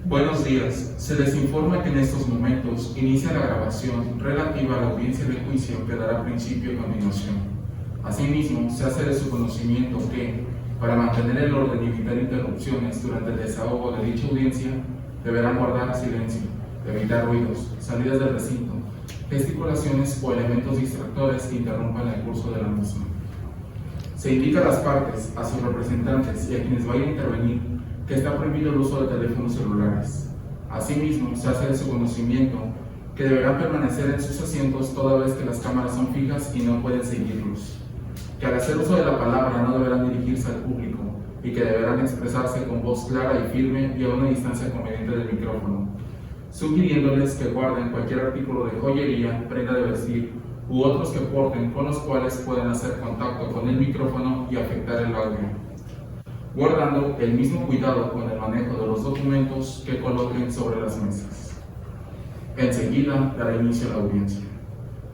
Buenos días. Se les informa que en estos momentos inicia la grabación relativa a la audiencia de juicio que dará principio a continuación. Asimismo, se hace de su conocimiento que, para mantener el orden y evitar interrupciones durante el desahogo de dicha audiencia, deberán guardar silencio, evitar ruidos, salidas del recinto, gesticulaciones o elementos distractores que interrumpan el curso de la misma. Se indica a las partes, a sus representantes y a quienes vayan a intervenir que está prohibido el uso de teléfonos celulares. Asimismo, se hace de su conocimiento que deberán permanecer en sus asientos toda vez que las cámaras son fijas y no pueden seguirlos, que al hacer uso de la palabra no deberán dirigirse al público y que deberán expresarse con voz clara y firme y a una distancia conveniente del micrófono, sugiriéndoles que guarden cualquier artículo de joyería, prenda de vestir u otros que porten con los cuales puedan hacer contacto con el micrófono y afectar el audio, guardando el mismo cuidado con el manejo de los documentos que coloquen sobre las mesas. Enseguida dará inicio a la audiencia.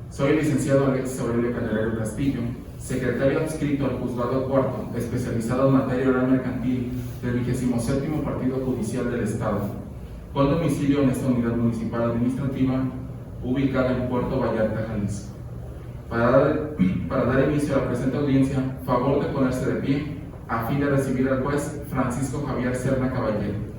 Soy el licenciado Alexis Aurelio Candelario Castillo, secretario adscrito al Juzgado Cuarto, especializado en materia oral mercantil del 27º Partido Judicial del Estado, con domicilio en esta unidad municipal administrativa ubicada en Puerto Vallarta, Jalisco. Para dar inicio a la presente audiencia, favor de ponerse de pie a fin de recibir al juez Francisco Javier Serna Caballero.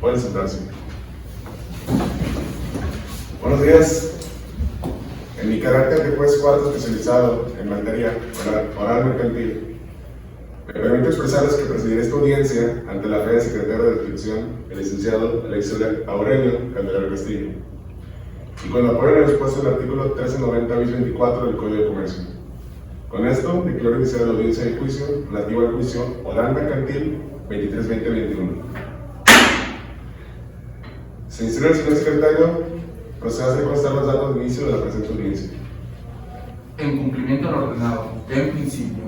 Pueden sentarse. Buenos días. En mi carácter de juez cuarto especializado en materia oral mercantil, me permito expresarles que presidiré esta audiencia ante la fe del secretario de inscripción, el licenciado Alexis Aurelio Candelario Castillo, y con el apoyo en el dispuesto del artículo 1390-24 del Código de Comercio. Con esto, declaro iniciada la audiencia de juicio relativa al juicio oral mercantil 23-2021. Se instruye el señor secretario, proceda a hacer constar los datos de inicio de la presente audiencia. En cumplimiento al ordenado, en principio,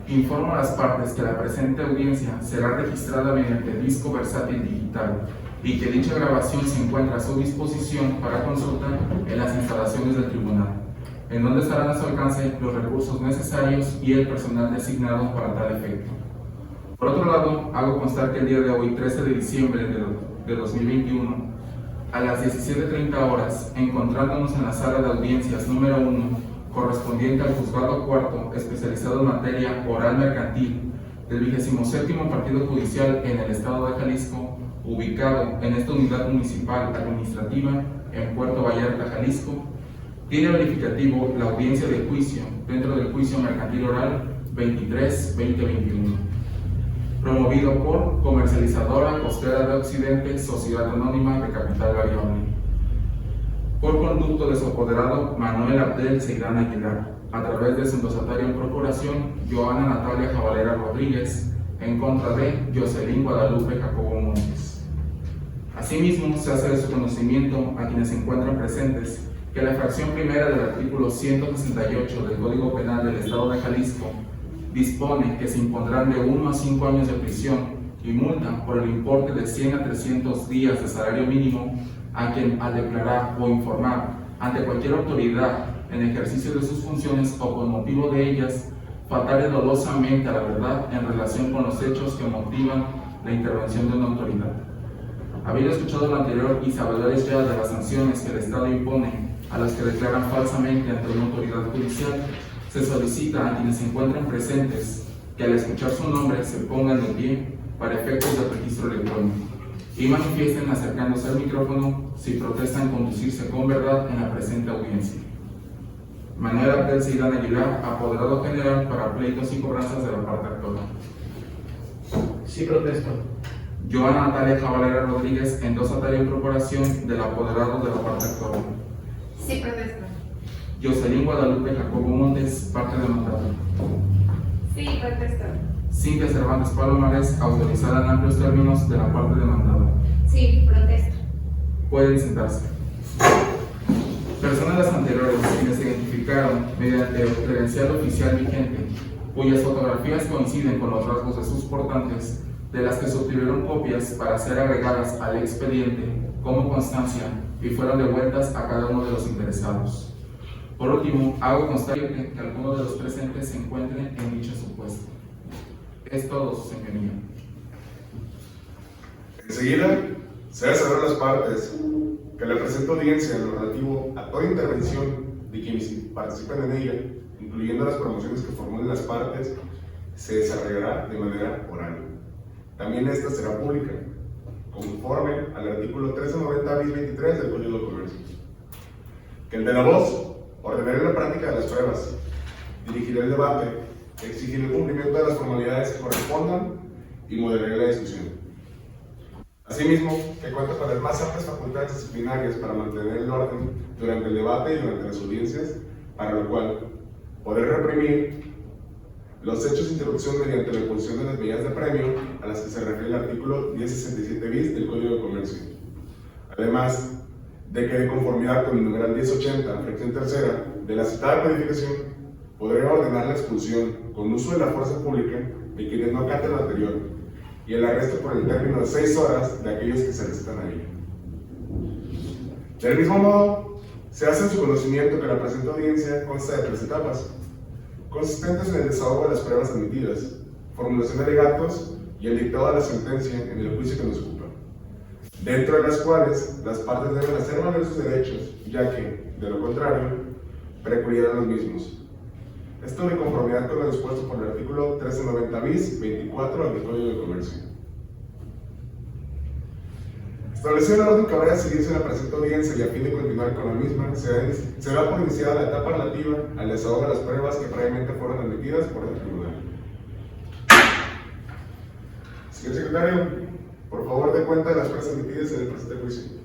informo a las partes que la presente audiencia será registrada mediante disco versátil digital y que dicha grabación se encuentra a su disposición para consulta en las instalaciones del tribunal, en donde estarán a su alcance los recursos necesarios y el personal designado para tal efecto. Por otro lado, hago constar que el día de hoy, 13 de diciembre de 2021, a las 17:30 horas, encontrándonos en la sala de audiencias número 1, correspondiente al Juzgado Cuarto, especializado en materia oral mercantil, del 27º Partido Judicial en el Estado de Jalisco, ubicado en esta unidad municipal administrativa en Puerto Vallarta, Jalisco, tiene verificativo la audiencia de juicio dentro del juicio mercantil oral 23-2021. Promovido por Comercializadora Costera de Occidente, Sociedad Anónima de Capital Variable. Por conducto de su apoderado Manuel Abdel Ceirán Aguilar, a través de su endosatario en procuración, Joana Natalia Jabalera Rodríguez, en contra de Jocelyn Guadalupe Jacobo Montes. Asimismo, se hace de su conocimiento a quienes se encuentran presentes que la fracción primera del artículo 168 del Código Penal del Estado de Jalisco dispone que se impondrán de 1 a 5 años de prisión y multa por el importe de 100 a 300 días de salario mínimo a quien, al declarar o informar ante cualquier autoridad en ejercicio de sus funciones o con motivo de ellas, faltare dolosamente a la verdad en relación con los hechos que motivan la intervención de una autoridad. Habiendo escuchado lo anterior y sabedores ya de las sanciones que el Estado impone a las que declaran falsamente ante una autoridad judicial, se solicita a quienes se encuentren presentes que al escuchar su nombre se pongan de pie para efectos del registro electrónico y manifiesten acercándose al micrófono si protestan conducirse con verdad en la presente audiencia. Manuel Abdel Ceirán Aguilar, apoderado general para pleitos y cobranzas de la parte actual. Sí, protesto. Joana Natalia Jabalera Rodríguez, endosatario en procuración del apoderado de la parte actual. Sí, protesto. Jocelyn Guadalupe Jacobo Montes, parte demandada. Sí, protesto. Cintia Cervantes Palomares, autorizada en amplios términos de la parte demandada. Sí, protesto. Pueden sentarse. Personas las anteriores, quienes se identificaron mediante credencial oficial vigente, cuyas fotografías coinciden con los rasgos de sus portantes, de las que se obtuvieron copias para ser agregadas al expediente como constancia y fueron devueltas a cada uno de los interesados. Por último, hago constar que alguno de los presentes se encuentren en dicho supuesto. Es todo, su señoría. Enseguida, se hace saber a las partes que la presente audiencia en lo relativo a toda intervención de quienes participen en ella, incluyendo las promociones que formulen las partes, se desarrollará de manera oral. También esta será pública, conforme al artículo 1390 bis 23 del Código de Comercio. Que el de la voz ordenará la práctica de las pruebas, dirigirá el debate, exigirá el cumplimiento de las formalidades que correspondan y moderará la discusión. Asimismo, que cuenta con las más amplias facultades disciplinarias para mantener el orden durante el debate y durante las audiencias, para lo cual poder reprimir los hechos de interrupción mediante la imposición de las medidas de premio a las que se refiere el artículo 1067 bis del Código de Comercio. Además de que, de conformidad con el numeral 1080, fracción tercera, de la citada codificación, podrá ordenar la expulsión con uso de la fuerza pública de quienes no acaten lo anterior y el arresto por el término de 6 horas de aquellos que se recitan a ella. Del mismo modo, se hace en su conocimiento que la presente audiencia consta de 3 etapas, consistentes en el desahogo de las pruebas admitidas, formulación de alegatos y el dictado de la sentencia en el juicio que nos ocupa, dentro de las cuales las partes deben hacer valer sus derechos, ya que, de lo contrario, precluirán los mismos. Esto de conformidad con lo dispuesto por el artículo 1390 bis 24 del Código de Comercio. Establecido el orden que habrá de seguirse en la presente audiencia y a fin de continuar con la misma, se da por iniciada la etapa relativa al desahogo de las pruebas que previamente fueron admitidas por el tribunal. Señor secretario, por favor dé cuenta de las pruebas admitidas en el presente juicio.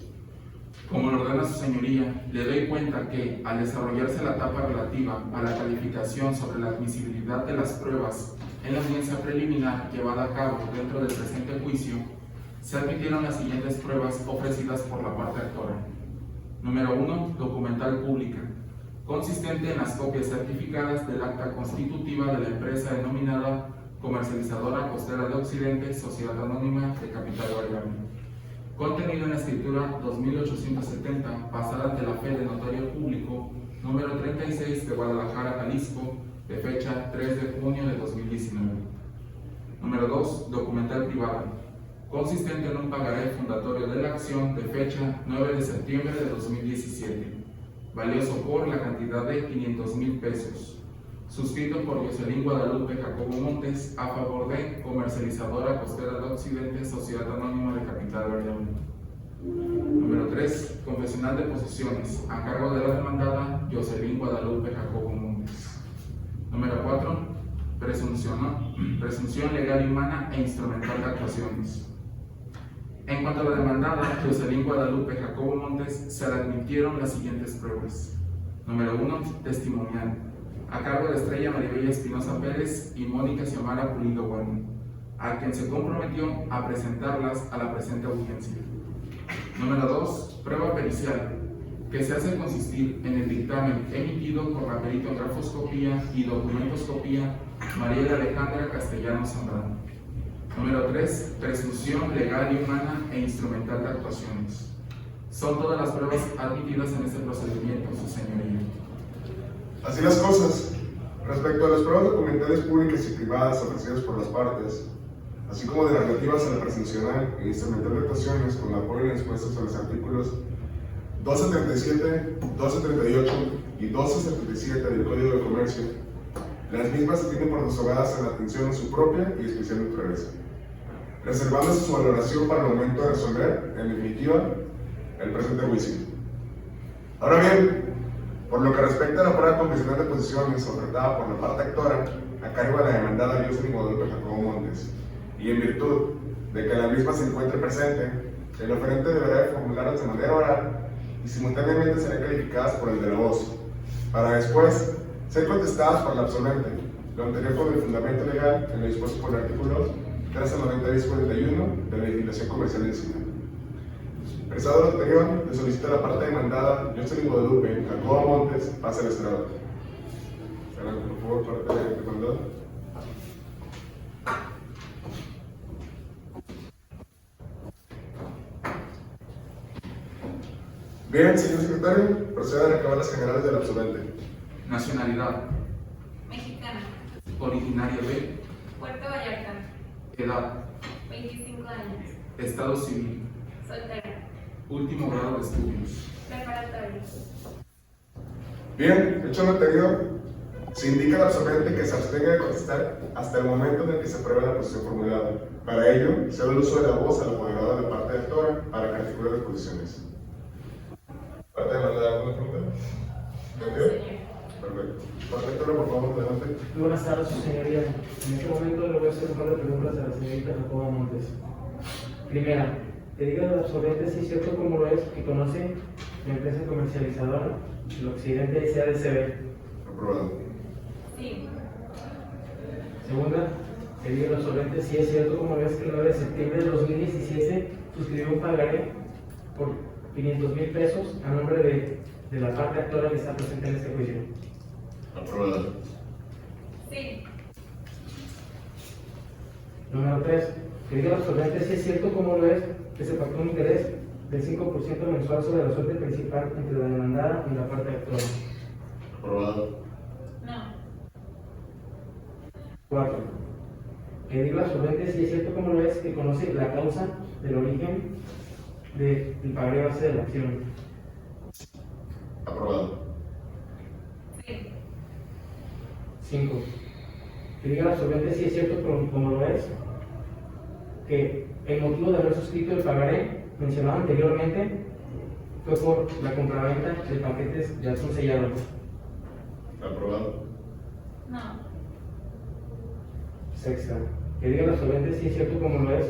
Como lo ordena su señoría, le doy cuenta que, al desarrollarse la etapa relativa a la calificación sobre la admisibilidad de las pruebas en la audiencia preliminar llevada a cabo dentro del presente juicio, se admitieron las siguientes pruebas ofrecidas por la parte actora. Número 1. Documental pública, consistente en las copias certificadas del acta constitutiva de la empresa denominada Comercializadora Costera de Occidente, Sociedad Anónima de Capital Variable, contenido en la escritura 2870, pasada ante la fe de notario público número 36 de Guadalajara, Jalisco, de fecha 3 de junio de 2019. Número 2. Documental privada, consistente en un pagaré fundatorio de la acción de fecha 9 de septiembre de 2017, valioso por la cantidad de 500,000 pesos, suscrito por Jocelyn Guadalupe Jacobo Montes a favor de Comercializadora Costera de Occidente, Sociedad Anónima de Capital Variable. Número 3. Confesional de posesiones, a cargo de la demandada Jocelyn Guadalupe Jacobo Montes. Número 4. Presunción legal y humana e instrumental de actuaciones. En cuanto a la demandada Jocelyn Guadalupe Jacobo Montes, se le admitieron las siguientes pruebas. Número 1. Testimonial, a cargo de Estrella Maribella Espinosa Pérez y Mónica Xiomara Pulido Bueno, a quien se comprometió a presentarlas a la presente audiencia. Número 2. Prueba pericial, que se hace consistir en el dictamen emitido por la perito en grafoscopía y documentoscopía María Alejandra Castellanos Zambrano. Número 3. Presunción legal y humana e instrumental de actuaciones. Son todas las pruebas admitidas en este procedimiento, su señoría. Así las cosas. Respecto a las pruebas documentales públicas y privadas ofrecidas por las partes, así como de las relativas a la presuncional e instrumental de actuaciones con apoyo expuestos a los artículos 1237, 1238 y 1277 del Código de Comercio, las mismas se tienen por desahogadas en atención a su propia y especial naturaleza, reservándose su valoración para el momento de resolver, en definitiva, el presente juicio. Ahora bien, por lo que respecta a la prueba confesional de posiciones ofertada por la parte actora a cargo de la demandada Jocelyn Guadalupe Jacobo Montes, y en virtud de que la misma se encuentre presente, el oferente deberá de formularlas de manera oral y simultáneamente serán calificadas por el de la voz, para después ser contestadas por el absolvente, lo anterior con el fundamento legal en lo dispuesto por el artículo 1390 bis 41 de la legislación comercial nacional. Expresado lo anterior, le solicito a la parte demandada, Jocelyn Guadalupe Jacobo Montes, pase al estrado. Adelante, por favor, parte demandada. Bien, señor secretario, proceda a recabar las generales del absolvente. Nacionalidad. Mexicana. Originaria de. Puerto Vallarta. Edad. 25 años. Estado civil. Soltera. Último grado de estudios. Preparatoria. Bien, hecho lo anterior, se indica al absolvente que se abstenga de contestar hasta el momento en el que se apruebe la posición formulada. Para ello, se da el uso de la voz al apoderado de la parte actora para que articule las posiciones. ¿Parte demandada alguna pregunta? ¿Entendido? Perfecto. Parte actora, por favor, adelante. Muy buenas tardes, su señoría. En este momento le voy a hacer un par de preguntas a la señorita Jacoba Montes. Primera, que diga al absolvente si es cierto como lo es que conoce la empresa comercializadora del Occidente SADCB. Aprobado. Sí. Segunda, que diga al absolvente si es cierto como lo es que el 9 de septiembre de 2017 suscribió un pagaré por 500,000 pesos a nombre de la parte actora que está presente en este juicio. Aprobado. Sí. Número 3. Que diga al absolvente si es cierto como lo es que se pactó un interés del 5% mensual sobre la suerte principal entre la demandada y la parte actora. Aprobado. No. 4. Que diga al absolvente si es cierto como lo es que conoce la causa del origen del pagaré base de la acción. Aprobado. Sí. 5. Que diga al absolvente si es cierto como lo es que el motivo de haber suscrito el pagaré mencionado anteriormente fue por la compraventa de paquetes de atún sellado. Aprobado. No. 6. Que diga al absolvente si es cierto como lo es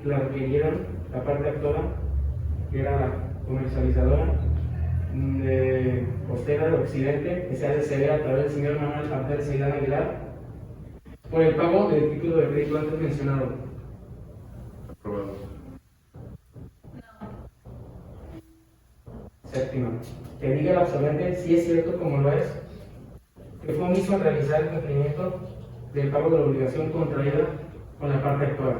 que la requirieron la parte actora, que era la comercializadora de Costera de Occidente, que se ha de ceder a través del señor Manuel Artel Ceilán Aguilar, por el pago del título de crédito antes mencionado. Aprobado. No. 7. Que diga al absolvente si es cierto como lo es que fue omiso en realizar el cumplimiento del pago de la obligación contraída con la parte actora.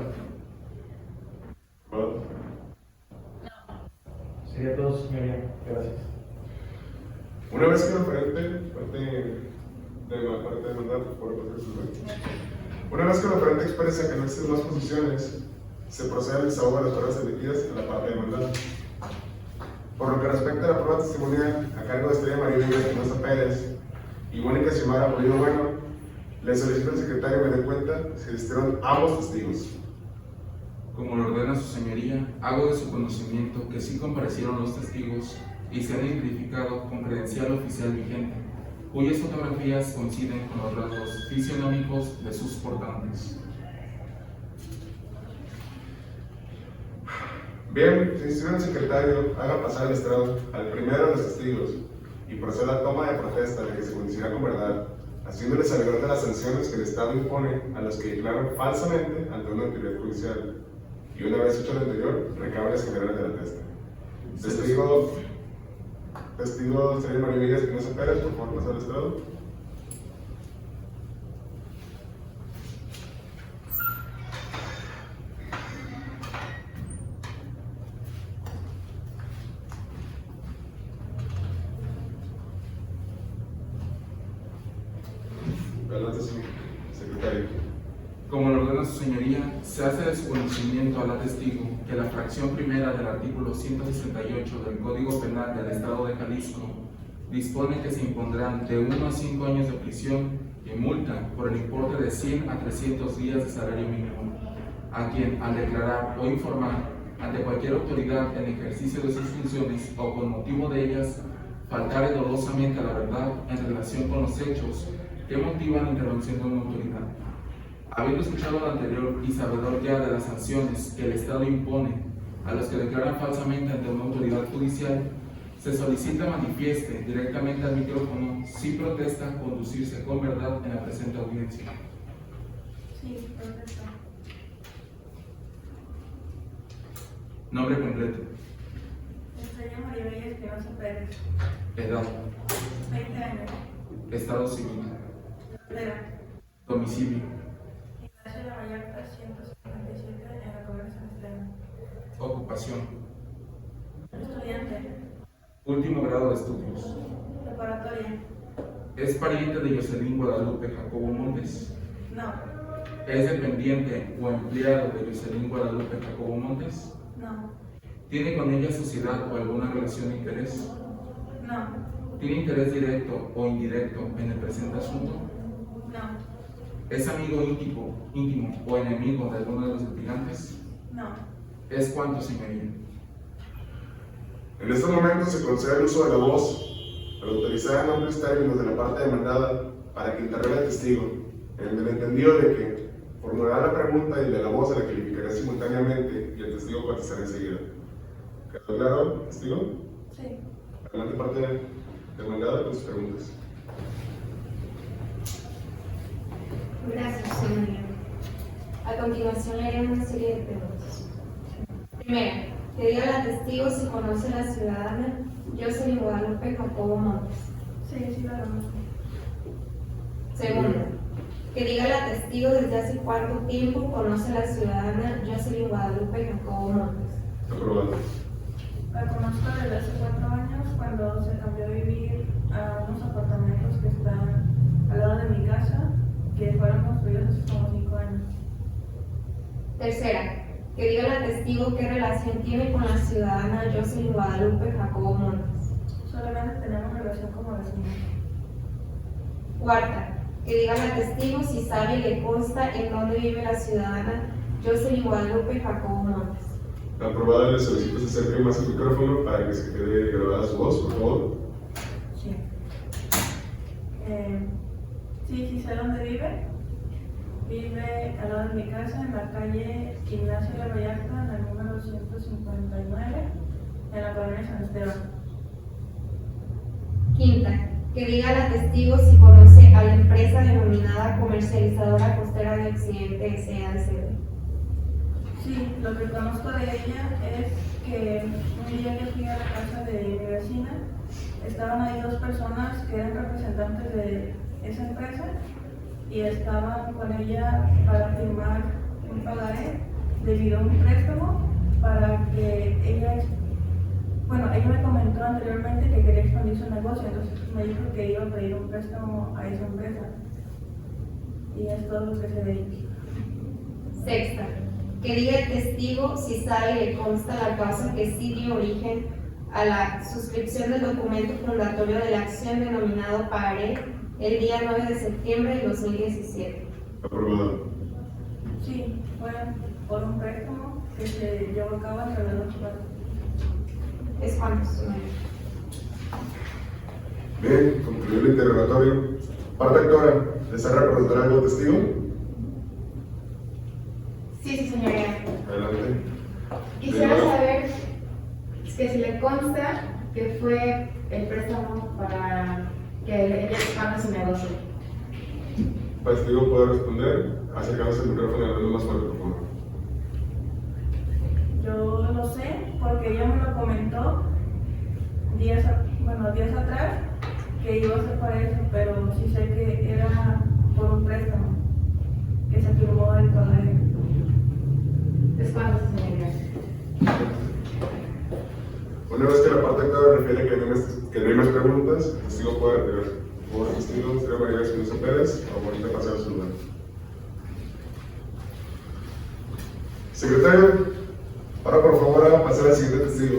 Aprobado. Sería todo, señoría. Gracias. Una vez que el oferente, parte de mandar, por favor, una vez que el oferente expresa que no existen más posiciones, se procede al desahogo de las pruebas emitidas a la parte demandada. Por lo que respecta a la prueba testimonial a cargo de Estrella María Villas Espinosa Pérez y Mónica Xiomara Pulido Bueno, le solicito al secretario me dé cuenta si existieron ambos testigos. Como lo ordena su señoría, hago de su conocimiento que sí comparecieron los testigos y se han identificado con credencial oficial vigente, cuyas fotografías coinciden con los rasgos fisionómicos de sus portantes. Bien, si instruye al secretario, haga pasar al estrado al primero de los testigos y proceda a la toma de protesta de que se coincida con verdad, haciéndole saber de las sanciones que el Estado impone a los que declaran falsamente ante una autoridad judicial. Y una vez hecho lo anterior, recabe las generales de la testa. Testigo Estrella María Villas Espinosa Pérez, por favor, pasar al estrado. Adelante, secretario. Como lo ordena su señoría, se hace de su conocimiento a la testigo que la fracción primera del artículo 168 del Código Penal del Estado de Jalisco dispone que se impondrán de 1 a 5 años de prisión y multa por el importe de 100 a 300 días de salario mínimo a quien, al declarar o informar ante cualquier autoridad en ejercicio de sus funciones o con motivo de ellas, faltare dolosamente a la verdad en relación con los hechos que motivan la intervención de una autoridad. Habiendo escuchado lo anterior y sabedor ya de las sanciones que el Estado impone a los que declaran falsamente ante una autoridad judicial, se solicita manifieste directamente al micrófono si protesta conducirse con verdad en la presente audiencia. Sí, protesto. Nombre completo. Espinosa Pérez. Edad. 20 años. Estado civil. Soltera. Domicilio. Ignacio de Vallarta 157 en la colonia San Esteban. Ocupación. Estudiante. Último grado de estudios. Preparatoria. ¿Es pariente de Jocelyn Guadalupe Jacobo Montes? No. ¿Es dependiente o empleado de Jocelyn Guadalupe Jacobo Montes? No. ¿Tiene con ella sociedad o alguna relación de interés? No. ¿Tiene interés directo o indirecto en el presente asunto? No. ¿Es amigo íntimo o enemigo de alguno de los litigantes? No. ¿Es cuánto, señoría? En estos momentos se concede el uso de la voz, al autorizar en amplios términos de la parte demandada para que intervenga el testigo, en el entendido de que formulará la pregunta y de la voz se la calificará simultáneamente y el testigo contestará enseguida. ¿Quedó claro, testigo? Sí. Adelante, parte demandada con sus preguntas. Gracias, señoría. A continuación le haré una serie de preguntas. Primera, que diga la testigo si conoce a la ciudadana Jocelyn Guadalupe Jacobo Montes. Sí, sí la conozco. Segunda, que diga la testigo desde hace cuánto tiempo conoce a la ciudadana Jocelyn Guadalupe Jacobo Montes. Aprobado. La conozco desde hace 4 años cuando se cambió a vivir a unos apartamentos que están al lado de mi casa, que fueron construidos hace como 5 años. Tercera, que diga la testigo qué relación tiene con la ciudadana Jocelyn Guadalupe Jacobo Montes. Solamente tenemos relación como vecinos. Cuarta, que diga la testigo si sabe y le consta en dónde vive la ciudadana Jocelyn Guadalupe Jacobo Montes. Aprobada, le solicito se acerque más al micrófono para que se quede grabada su voz, por favor. Sí. Sí sé dónde vive. Vive al lado de mi casa, en la calle Ignacio de Vallarta, en el número 159, en la colonia San Esteban. Quinta, que diga la testigo si conoce a la empresa denominada Comercializadora Costera de Occidente S.A.D. Sí, lo que conozco de ella es que un día que fui a la casa de mi vecina, estaban ahí 2 personas que eran representantes de esa empresa y estaban con ella para firmar un pagaré debido a un préstamo para que ella me comentó anteriormente que quería expandir su negocio, entonces me dijo que iba a pedir un préstamo a esa empresa y es todo lo que se ve. Sexta, que diga el testigo si sabe y le consta la causa que sí dio origen a la suscripción del documento fundatorio de la acción denominado pagaré el día 9 de septiembre de 2017. Aprobado. Sí, fue por un préstamo que se llevó a cabo entre las 2 partes. ¿Es cuánto, señor? Bien, concluyó el interrogatorio. Parte actora, ¿desea representar algo testigo? Sí, señoría. Adelante. Quisiera saber que si le consta que fue el préstamo para que ella expanda su negocio. El testigo puede responder acercándose al micrófono y hablando más fuerte, por favor. Yo lo sé porque ella me lo comentó días atrás que iba a ser para eso, pero sí sé que era por un préstamo que se firmó el pagaré. ¿Es cuánto, señoría? Una vez que la parte actora refiere que no hay más preguntas, el testigo puede retirar. Por favor, testigo, señora María Espinosa Pérez, o ahorita pasar a su lugar. Secretario, ahora por favor a pasar al siguiente testigo.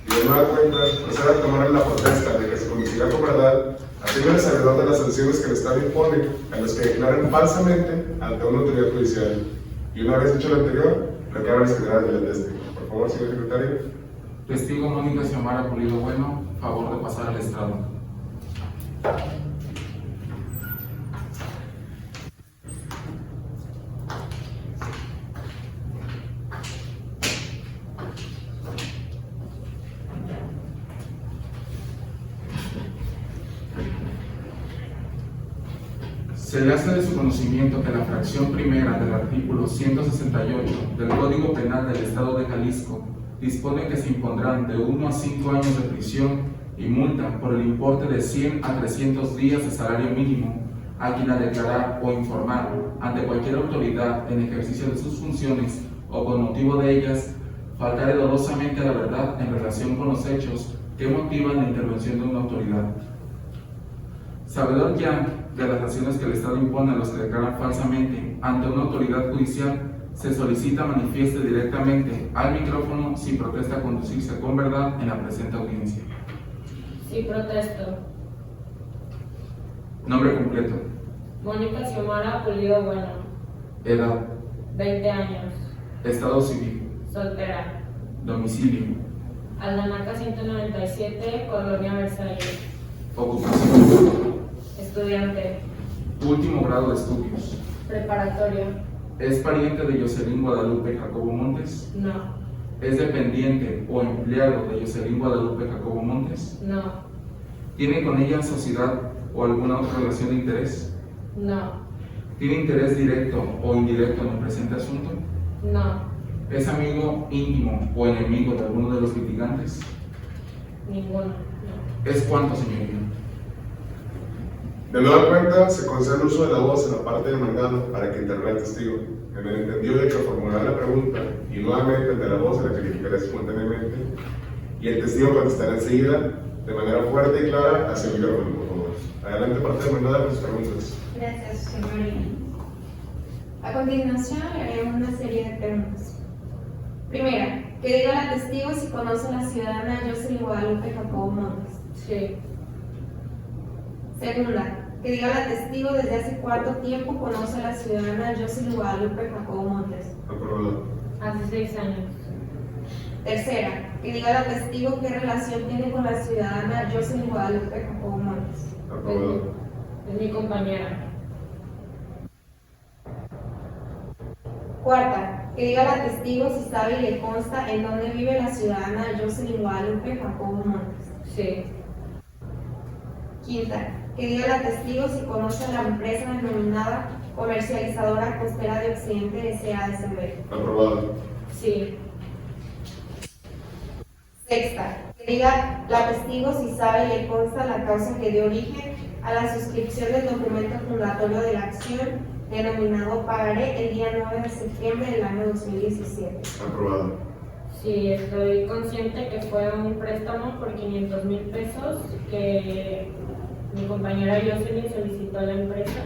Y de nueva cuenta, proceda a tomar la protesta de que se considera con verdad, haciéndole sabedor de las sanciones que el Estado impone a los que declaran falsamente ante una autoridad judicial. Y una vez hecho lo anterior, reclama las generales del ateste. Por favor, señor secretario. Testigo Mónica Xiomara Pulido Bueno, favor de pasar al estrado. Se le hace de su conocimiento que la fracción primera del artículo 168 del Código Penal del Estado de Jalisco dispone que se impondrán de 1 a 5 años de prisión y multa por el importe de 100 a 300 días de salario mínimo a quien a declarar o informar ante cualquier autoridad en ejercicio de sus funciones o con motivo de ellas faltare dolosamente a la verdad en relación con los hechos que motivan la intervención de una autoridad. Sabedor ya de las sanciones que el Estado impone a los que declaran falsamente ante una autoridad judicial, se solicita manifieste directamente al micrófono si protesta conducirse con verdad en la presente audiencia. Sí, protesto. Nombre completo. Mónica Xiomara Pulido Bueno. Edad. 20 años. Estado civil. Soltera. Domicilio. Aldanaca 197, Colonia Versalles. Ocupación. Estudiante. Último grado de estudios. Preparatorio. ¿Es pariente de Jocelyn Guadalupe Jacobo Montes? No. ¿Es dependiente o empleado de Jocelyn Guadalupe Jacobo Montes? No. ¿Tiene con ella sociedad o alguna otra relación de interés? No. ¿Tiene interés directo o indirecto en el presente asunto? No. ¿Es amigo íntimo o enemigo de alguno de los litigantes? Ninguno. No. ¿Es cuánto, señoría? De nueva cuenta, se concede el uso de la voz en la parte demandada para que intervenga el testigo, en el entendido de que formulará la pregunta y nuevamente el de la voz se la calificará espontáneamente y el testigo contestará enseguida de manera fuerte y clara hacia el micrófono, por favor. Adelante, parte demandada, con sus preguntas. Gracias, señoría. A continuación, le haremos una serie de preguntas. Primera, que diga la testigo si conoce a la ciudadana Jocelyn Guadalupe Jacobo Montes. Sí. Segunda, que diga la testigo desde hace cuánto tiempo conoce a la ciudadana Jocelyn Guadalupe Jacobo Montes. Aprobado. Hace 6 años. Tercera, que diga la testigo qué relación tiene con la ciudadana Jocelyn Guadalupe Jacobo Montes. Aprobado. Es mi compañera. Cuarta, que diga la testigo si sabe y le consta en dónde vive la ciudadana Jocelyn Guadalupe Jacobo Montes. Sí. Quinta, que diga la testigo si conoce a la empresa denominada Comercializadora Costera de Occidente S.A.S.B. Aprobado. Sí. Sexta, que diga la testigo si sabe y le consta la causa que dio origen a la suscripción del documento fundatorio de la acción denominado Pagaré el día 9 de septiembre del año 2017. Aprobado. Sí, estoy consciente que fue un préstamo por 500,000 pesos que mi compañera Jocelyn solicitó a la empresa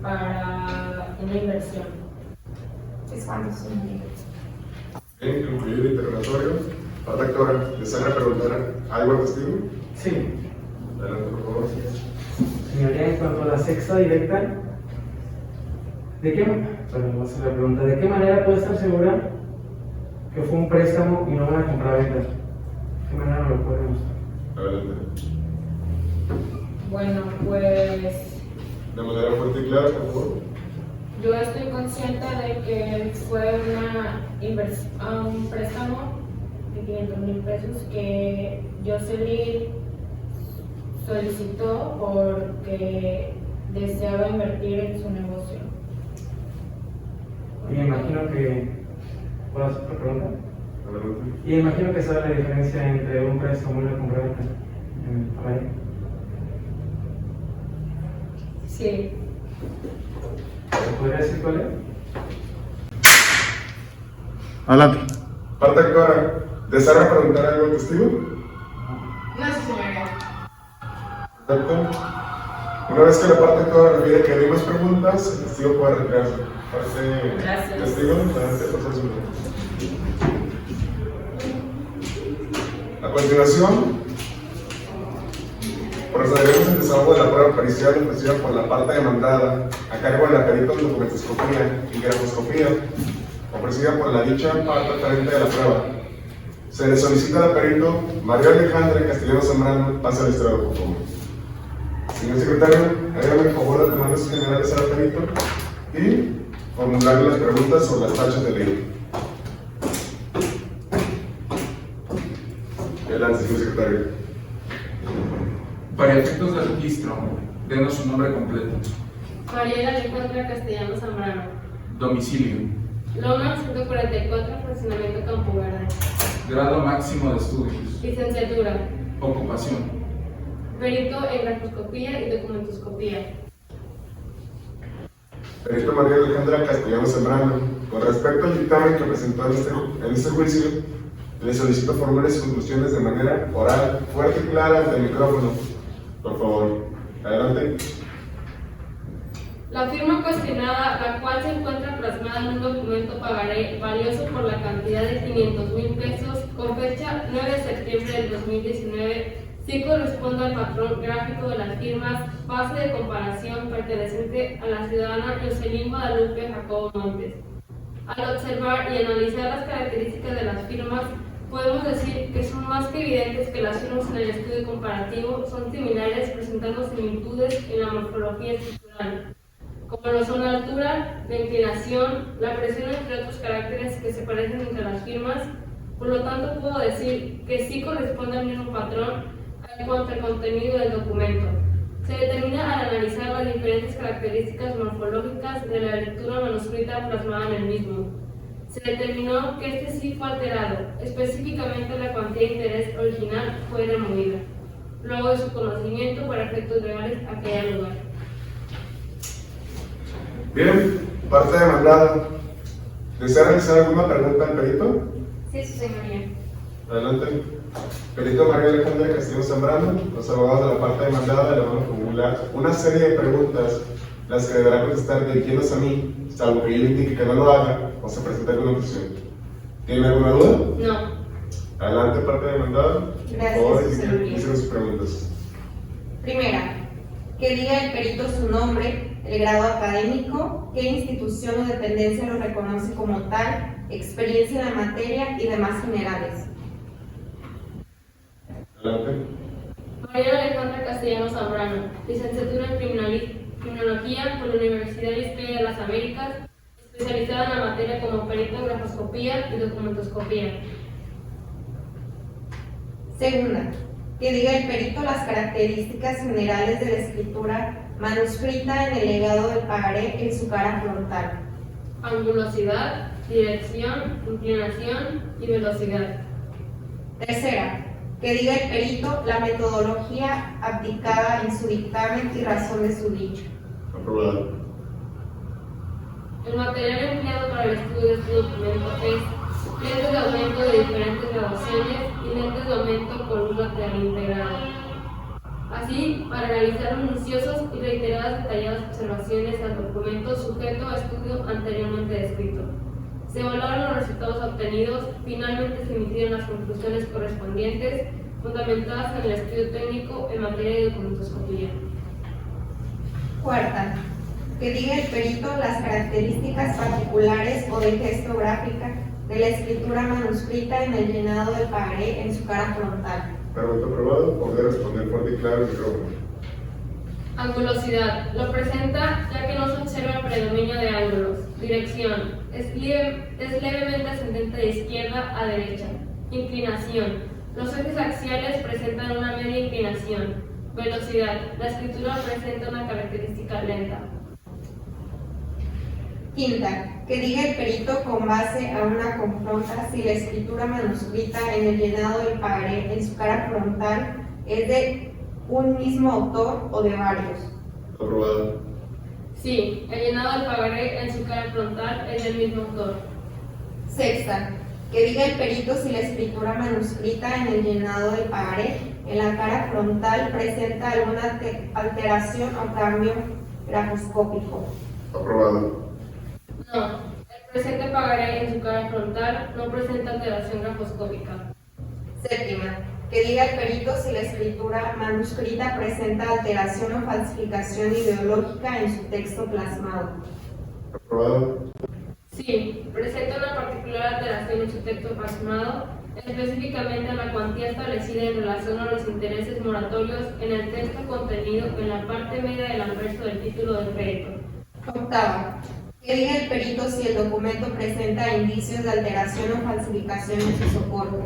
para una inversión. Es cuando se me Bien, concluido el interrogatorio. Parte actora, ¿desea preguntar algo al testigo? Sí. Adelante, por favor. Señoría, en cuanto a la sexta directa, vamos a hacer la pregunta, ¿de qué manera puede estar segura que fue un préstamo y no una compraventa? ¿De qué manera no lo puede demostrar? Adelante. Bueno, pues De manera fuerte y clara, por favor. yo estoy consciente de que fue un préstamo de 500,000 pesos que Jocelyn solicitó porque deseaba invertir en su negocio. Y me imagino que... ¿Puedo hacer otra pregunta? Adelante. Y me imagino que sabe la diferencia entre un préstamo y una compraventa. Sí. ¿Podría decir cuál es? Adelante. Parte actora, ¿desea preguntar algo al testigo? No, sí, señoría. Perfecto. Una vez que la parte actora refiere que no hay más preguntas, el testigo puede retirarse. Parte Gracias. testigo, adelante, por favor. A continuación, procederemos al desahogo de la prueba pericial ofrecida por la parte demandada a cargo de la perito en documentoscopía y grafoscopía ofrecida por la dicha parte referente de la prueba. Se le solicita al perito María Alejandra Castellano Zambrano, pase al estrado, por favor. Señor secretario, hágame el favor de demandas generales al perito y formularle las preguntas sobre las tachas de ley. Adelante, señor secretario. Para efectos del registro, denos su nombre completo. Mariela Alejandra Castellano Zambrano. Domicilio. Loma 144, fraccionamiento Campo Verde. Grado máximo de estudios. Licenciatura. Ocupación. Perito en grafoscopía y documentoscopía. Perito María Alejandra Castellano Zambrano, con respecto al dictamen que presentó en este juicio, le solicito formular sus conclusiones de manera oral, fuerte y clara ante el micrófono. Por favor, adelante. La firma cuestionada, la cual se encuentra plasmada en un documento pagaré valioso por la cantidad de 500,000 pesos con fecha 9 de septiembre del 2019, sí corresponde al patrón gráfico de las firmas base de comparación perteneciente a la ciudadana Jocelyn Guadalupe Jacobo Montes. Al observar y analizar las características de las firmas, podemos decir que son más que evidentes que las firmas en el estudio comparativo son similares, presentando similitudes en la morfología estructural, como lo son la altura, la inclinación, la presión, entre otros caracteres que se parecen entre las firmas. Por lo tanto, puedo decir que sí corresponde al mismo patrón en cuanto al contenido del documento. Se determina al analizar las diferentes características morfológicas de la lectura manuscrita plasmada en el mismo. Se determinó que este sí fue alterado, específicamente la cuantía de interés original fue removida, luego de su conocimiento para efectos legales a que haya lugar. Bien, parte demandada. ¿Desea realizar alguna pregunta al perito? Sí, su señoría. Adelante. Perito María Alejandra Castillo Zambrano, los abogados de la parte demandada le van a formular una serie de preguntas, las que deberá contestar dirigiéndose a mí, salvo que yo indique que no lo haga o se presente alguna objeción. ¿Tiene alguna duda? No. Adelante, parte demandada. Gracias, Por favor, su señoría. inicien sus preguntas. Primera, que diga el perito su nombre, el grado académico, qué institución o dependencia lo reconoce como tal, experiencia en la materia y demás generales. Adelante. María Alejandra Castellano Zambrano, licenciatura en Criminología por la Universidad de Historia de las Américas, especializada en la materia como perito en grafoscopía y documentoscopía. Segunda, que diga el perito las características generales de la escritura manuscrita en el legado del pagaré en su cara frontal. Angulosidad, dirección, inclinación y velocidad. Tercera, que diga el perito la metodología aplicada en su dictamen y razón de su dicho. Aprobado. El material empleado para el estudio de este documento es lentes de aumento de diferentes graduaciones y lentes de aumento con luz lateral integrada. Así, para realizar minuciosas y reiteradas detalladas observaciones al documento sujeto a estudio anteriormente descrito. Se evaluaron los resultados obtenidos, finalmente se emitieron las conclusiones correspondientes, fundamentadas en el estudio técnico en materia de documentoscopía. Cuarta, que diga el perito las características particulares o de gestográfica de la escritura manuscrita en el llenado del pagaré en su cara frontal. Pregunta aprobado. Poder responder fuerte y claro el micrófono. Angulosidad. Lo presenta ya que no se observa predominio de ángulos. Dirección. Es levemente ascendente de izquierda a derecha. Inclinación. Los ejes axiales presentan una media inclinación. Velocidad. La escritura presenta una característica lenta. Quinta, que diga el perito con base a una confronta si la escritura manuscrita en el llenado del pagaré en su cara frontal es de un mismo autor o de varios. Aprobado. Sí, el llenado del pagaré en su cara frontal es del mismo autor. Sexta, que diga el perito si la escritura manuscrita en el llenado del pagaré en la cara frontal presenta alguna alteración o cambio grafoscópico. Aprobado. No, el presente pagaré en su cara frontal no presenta alteración grafoscópica. Séptima, que diga el perito si la escritura manuscrita presenta alteración o falsificación ideológica en su texto plasmado. Aprobado. Sí, presenta una particular alteración en su texto plasmado, específicamente en la cuantía establecida en relación a los intereses moratorios en el texto contenido en la parte media del anverso del título del crédito. Octava, que diga el perito si el documento presenta indicios de alteración o falsificación en su soporte.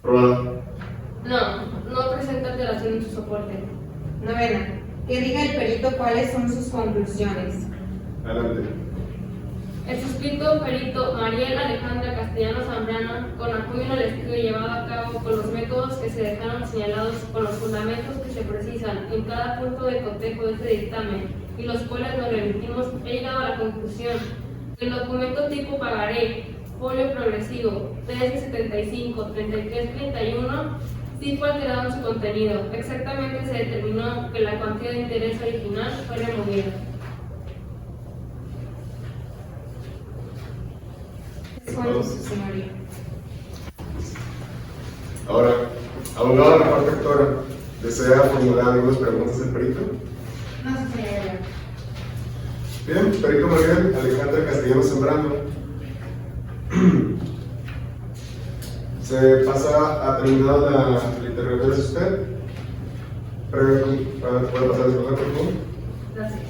Aprobado. No presenta alteración en su soporte. Novena, que diga el perito cuáles son sus conclusiones. Adelante. El Suscrito perito Mariel Alejandra Castellano Zambrano, con apoyo en el estudio llevado a cabo con los métodos que se dejaron señalados con los fundamentos que se precisan en cada punto de cotejo de este dictamen y los cuales nos remitimos, he llegado a la conclusión que el documento tipo pagaré, folio progresivo 1375-3331 sí fue alterado en su contenido. Exactamente se determinó que la cuantía de interés original fue removida. Ahora, abogado de la parte actora, ¿desea formular algunas preguntas al perito? No, señoría. Bien, perito Mariel Alejandra Castellano Zambrano. Se pasa a terminar la interrogatoria de usted. ¿Puede pasar a disponer, por favor? Gracias.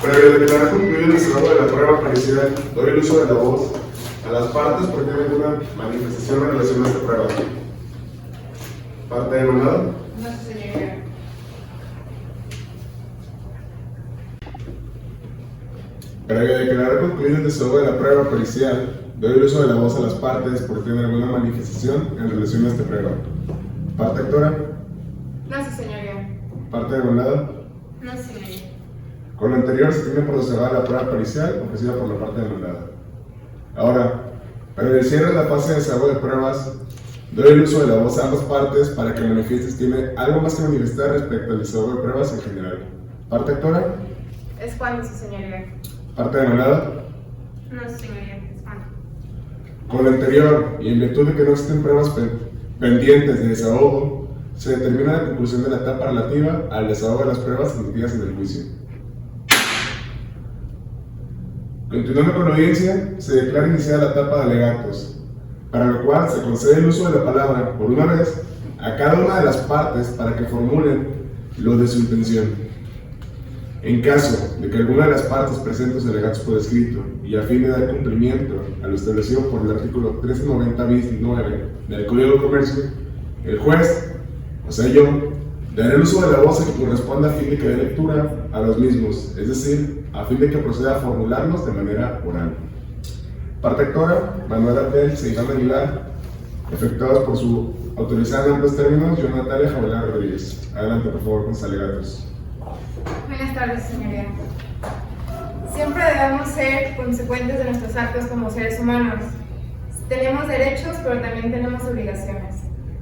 Previo declarar concluido el desarrollo de la prueba pericial, doy el uso de la voz a las partes porque tienen alguna manifestación en relación a esta prueba. ¿Parte demandada? No, señoría. Previo declarar concluido el desarrollo de la prueba pericial, doy el uso de la voz a las partes porque tienen alguna manifestación en relación a esta prueba. ¿Parte actora? No, señoría. ¿Parte demandada? No, señoría. Con lo anterior se tiene por cerrada la prueba pericial ofrecida por la parte demandada. Ahora, para el cierre de la fase de desarrollo de pruebas, doy el uso de la voz a ambas partes para que manifiestes tiene algo más que manifestar respecto al desarrollo de pruebas en general. ¿Parte actora? Es cuando, su señoría. ¿Parte demandada? No, señoría. Es cuando. Con lo anterior, y en virtud de que no existen pruebas pendientes de desahogo, se determina la conclusión de la etapa relativa al desahogo de las pruebas admitidas en el juicio. Continuando con la audiencia, se declara iniciada la etapa de alegatos, para lo cual se concede el uso de la palabra, por una vez, a cada una de las partes para que formulen lo de su intención. En caso de que alguna de las partes presente los alegatos por escrito y a fin de dar cumplimiento a lo establecido por el artículo 1390-9 del Código de Comercio, el juez, o sea yo, daré el uso de la voz que corresponda a fin de que dé lectura a los mismos, es decir, a fin de que proceda a formularlos de manera oral. Parte actora, Manuela Tel, Seiján Aguilar, efectuados por su autorizada en amplios términos, yo Natalia Jabalán Rodríguez. Adelante, por favor, con sus alegatos. Buenas tardes, señoría. Siempre debemos ser consecuentes de nuestros actos como seres humanos. Tenemos derechos, pero también tenemos obligaciones,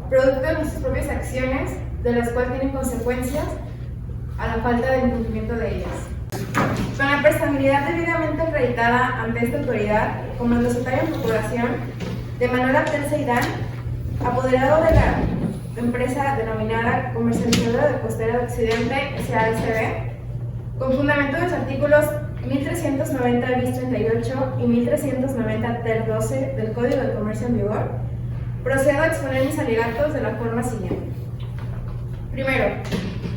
producto de nuestras propias acciones, de las cuales tienen consecuencias a la falta de incumplimiento de ellas. Con la personalidad debidamente acreditada ante esta autoridad, como el secretario de Procuración de Manuel Abdel Seidán, apoderado de la empresa denominada Comercializadora de Costera de Occidente, SASB, con fundamento de los artículos 1390 bis 38 y 1390 ter 12 del Código de Comercio en vigor, procedo a exponer mis alegatos de la forma siguiente. Primero,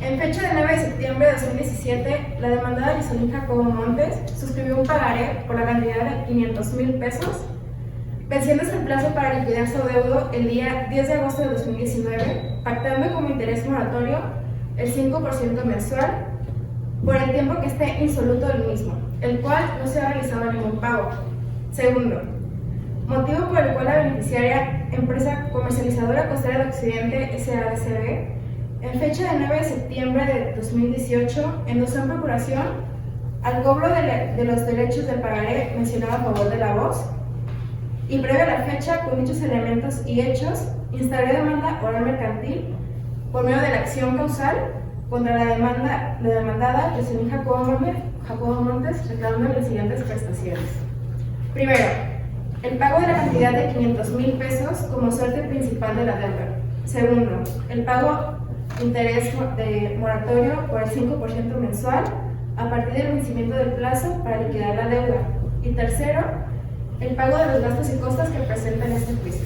en fecha de 9 de septiembre de 2017, la demandada Lizonín Jacobo Montes suscribió un pagaré por la cantidad de 500,000 pesos, venciéndose el plazo para liquidar su adeudo el día 10 de agosto de 2019, pactando como interés moratorio el 5% mensual por el tiempo que esté insoluto del mismo, el cual no se ha realizado ningún pago. Segundo, motivo por el cual la beneficiaria Empresa Comercializadora Costera de Occidente SADCB, en fecha de 9 de septiembre de 2018, endosó en procuración al cobro de los derechos del pagaré mencionado a favor de la voz, y previo a la fecha, con dichos elementos y hechos, instaló demanda oral mercantil por medio de la acción causal contra la demandada Lizonín Jacobo Montes, reclamando las siguientes prestaciones. Primero, el pago de la cantidad de 500,000 pesos como suerte principal de la deuda. Segundo, el pago de interés de moratorio por el 5% mensual a partir del vencimiento del plazo para liquidar la deuda. Y tercero, el pago de los gastos y costas que presenta en este juicio.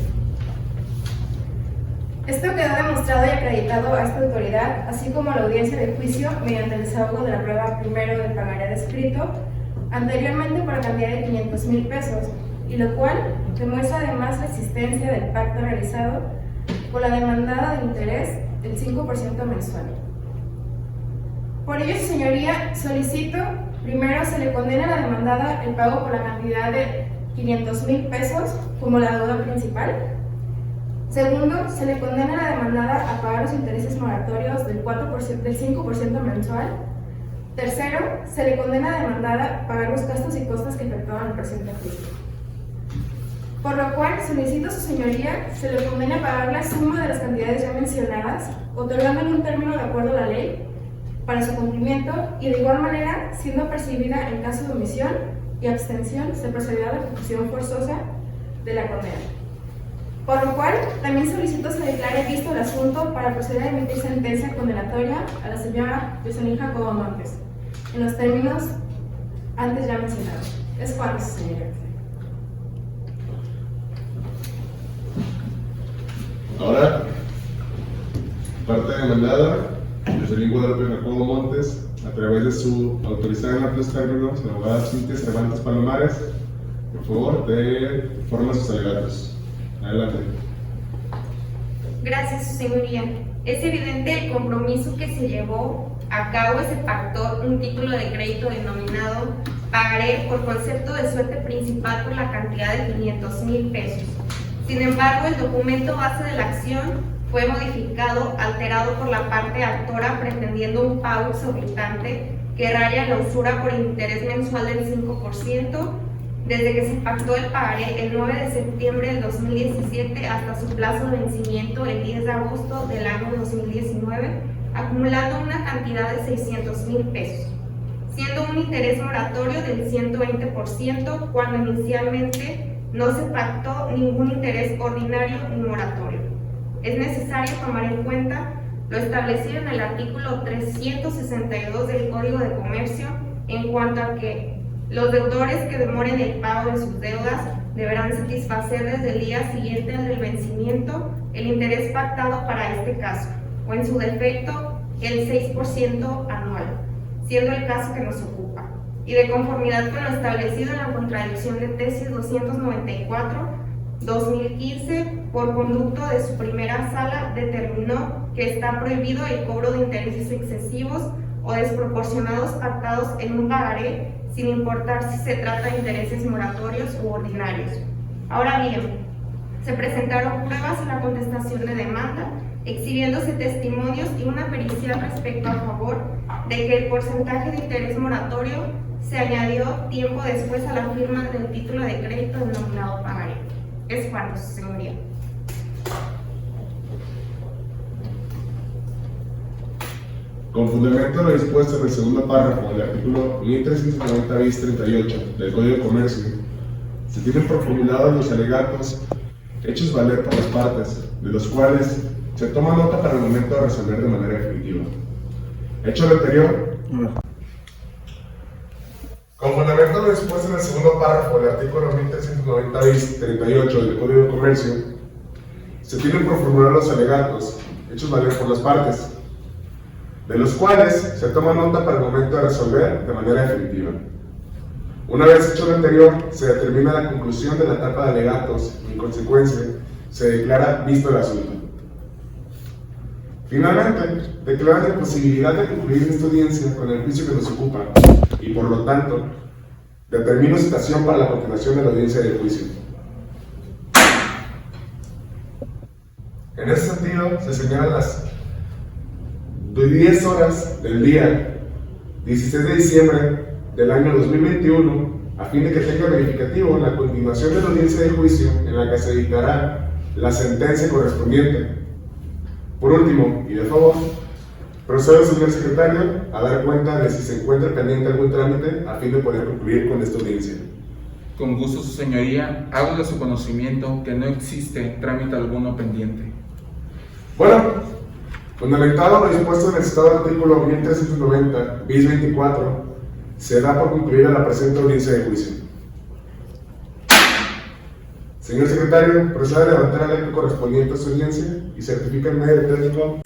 Esto quedó demostrado y acreditado a esta autoridad, así como a la audiencia de juicio, mediante el desahogo de la prueba primero del pagaré descrito, anteriormente por la cantidad de 500,000 pesos, y lo cual demuestra además la existencia del pacto realizado por la demandada de interés del 5% mensual. Por ello, su señoría, solicito, primero, se le condena a la demandada el pago por la cantidad de 500,000 pesos como la deuda principal. Segundo, se le condena a la demandada a pagar los intereses moratorios del 5% mensual. Tercero, se le condena a la demandada a pagar los gastos y costas que efectuaban el presente juicio. Por lo cual, solicito a su señoría se le condene a pagar la suma de las cantidades ya mencionadas, otorgándole un término de acuerdo a la ley para su cumplimiento y de igual manera, siendo percibida en caso de omisión y abstención, se procederá a la ejecución forzosa de la condena. Por lo cual, también solicito se declare visto el asunto para proceder a emitir sentencia condenatoria a la señora Jocelyn Jacobo Montes, en los términos antes ya mencionados. Es cuanto, señoría. Ahora, parte demandada, Jocelyn Guadalupe Jacobo Montes, a través de su autorizada en amplios términos, la abogada Cintia Cervantes Palomares, por favor, de forma sus alegatos. Adelante. Gracias, su señoría. Es evidente el compromiso que se llevó a cabo y se pactó un título de crédito denominado pagaré por concepto de suerte principal por la cantidad de 500,000 pesos. Sin embargo, el documento base de la acción fue modificado, alterado por la parte actora pretendiendo un pago exorbitante que raya en la usura por interés mensual del 5%, desde que se pactó el pagaré el 9 de septiembre del 2017 hasta su plazo de vencimiento el 10 de agosto del año 2019, acumulando una cantidad de 600,000 pesos, siendo un interés moratorio del 120% cuando inicialmente no se pactó ningún interés ordinario ni moratorio. Es necesario tomar en cuenta lo establecido en el artículo 362 del Código de Comercio en cuanto a que los deudores que demoren el pago de sus deudas deberán satisfacer desde el día siguiente al del vencimiento el interés pactado para este caso, o en su defecto el 6% anual, siendo el caso que nos ocupa, y de conformidad con lo establecido en la contradicción de tesis 294/2015, por conducto de su primera sala, determinó que está prohibido el cobro de intereses excesivos o desproporcionados pactados en un pagaré, sin importar si se trata de intereses moratorios u ordinarios. Ahora bien, se presentaron pruebas en la contestación de demanda, exhibiéndose testimonios y una pericial respecto a favor de que el porcentaje de interés moratorio se añadió tiempo después a la firma del título de crédito denominado pagaré. Es cuanto, su señoría. Con fundamento lo dispuesto en el segundo párrafo del artículo 1390 bis 38 del Código de Comercio, se tienen formulados los alegatos hechos valer por las partes, de los cuales se toma nota para el momento de resolver de manera definitiva. Hecho lo anterior, con fundamento lo dispuesto en el segundo párrafo del artículo 1390 bis 38 del Código de Comercio, se tienen por formular los alegatos hechos valer por las partes, de los cuales se toma nota para el momento de resolver de manera definitiva. Una vez hecho lo anterior, se determina la conclusión de la etapa de alegatos y, en consecuencia, se declara visto el asunto. Finalmente, declara la posibilidad de concluir esta audiencia con el juicio que nos ocupa y, por lo tanto, determino citación para la continuación de la audiencia del juicio. En ese sentido, se señalan las 10 horas del día 16 de diciembre del año 2021, a fin de que tenga verificativo la continuación de la audiencia de juicio en la que se dictará la sentencia correspondiente. Por último, y de favor, procedo, señor secretario, a dar cuenta de si se encuentra pendiente algún trámite a fin de poder concluir con esta audiencia. Con gusto, su señoría, hago de su conocimiento que no existe trámite alguno pendiente. Bueno, fundamentado lo dispuesto en el citado artículo 1390 bis 24, se da por concluida la presente audiencia de juicio. Señor secretario, proceda a levantar el acta correspondiente a su audiencia y certifica el medio técnico